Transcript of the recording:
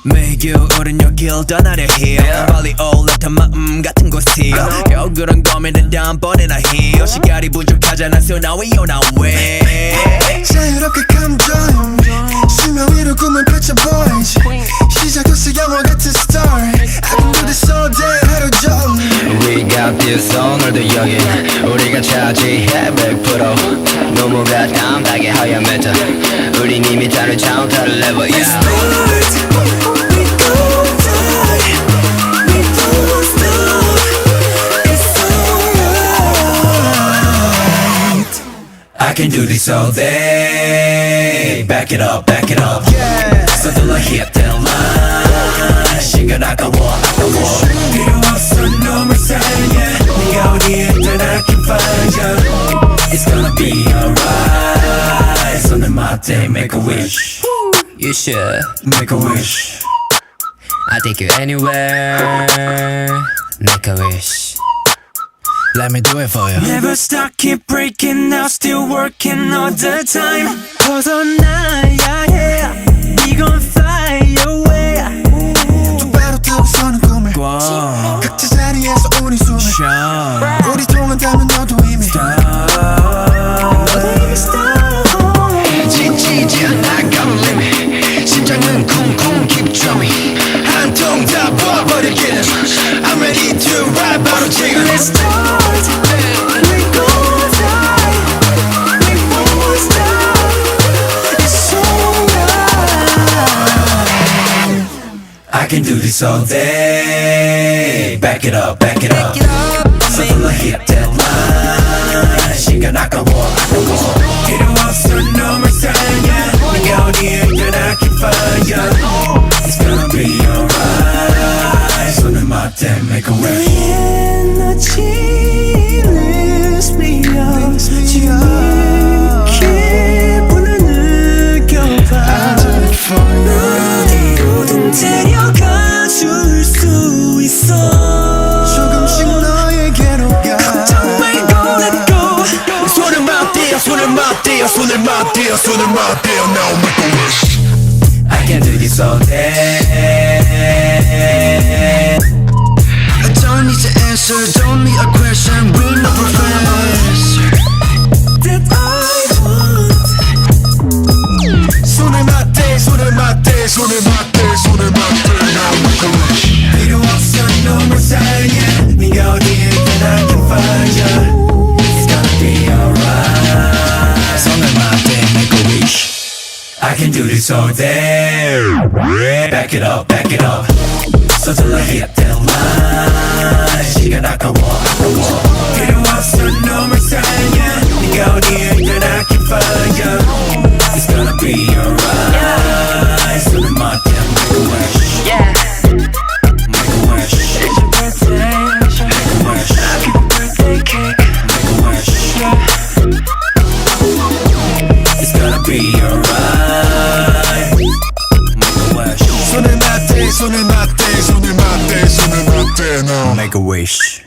매일 겨울은 여길 떠나려 해요. 빨리 올라탄 마음 같은 곳이요. 겨울은 고민은 다음번에나 해요. 시간이 부족하잖아 so now we on our way. 자유롭게 감정 수면 위로 꿈을 펼쳐 boys 시작했어 영화 같은 story I can do this all day 하루 종일 We got this 오늘도 여긴 우리가 차지해 100% 노무가 담당해 하얀 멘트 우린 이미 다른 차원 다른 레벨 yeah. Let's start. We don't die. We don't stop. It's alright. I can do this all day. Back it up, back it up. Yeah. 서둘러 hit that line. 시간 아까워, 아까워. 필요 없어 놈을 살려. 네가 어디에 있든 I can find you. It's gonna be alright. 손을 맞대, make a wish. You should Make a wish. I take you anywhere Make a wish Let me do it for you Never stop, keep breaking now, still working all the time. 벗어나야 해. We gon' fly away. 똑바로 뜨고 서는 꿈을 각자 자리에서 우리 숨을 우리 통한다면 너도 이미 지치지 않아 got a limit 심장은 쿵쿵 keep drumming 한 통 다 부어버리기는 I'm ready to ride 바로 지금 Let's start. We gon' die. We won't stop. It's alright. I can do this all day. Back it up, back it up. 서둘러 hit that line. 시간 아까워, 아까워. 필요 없어 놈을 살려. 네가 어디에 있든 I can find you. It's gonna be alright. 손을 맞대, make a wish. 에너지 lifts me up. 지금 이 기분을 느껴봐. 어디로든 데려가 줄 수 있어. 조금씩 너에게로 가 걱정 말고 let go. 손을 맞대요 손을 맞대요 손을 맞대요 손을 맞대요 Now make a wish I can do this all day. I don't need to answer don't need a question we're no professor That I want. 손을 맞대 손을 맞대 손을 맞대 손을 맞대 Now make a wish 필요 없어 놈을 살려. 네가 어디에 있든 I can find you. It's gonna be alright. 손을 맞대 make a wish I can do this all day. Back it up, back it up. 서둘러 hit that line. 시간 아까워, 아까워. 필요 없어 놈을 살려. 네가 어디에 있든 I can find you. It's gonna be alright. 손을 맞대, make a wish. Yeah Make a wish. It's your birthday Make a wish. Keep a birthday cake Make a wish. It's gonna be alright. Make a wish. 손을 맞대 손을 맞대 손을 맞대 손을 맞대 Now Make a wish.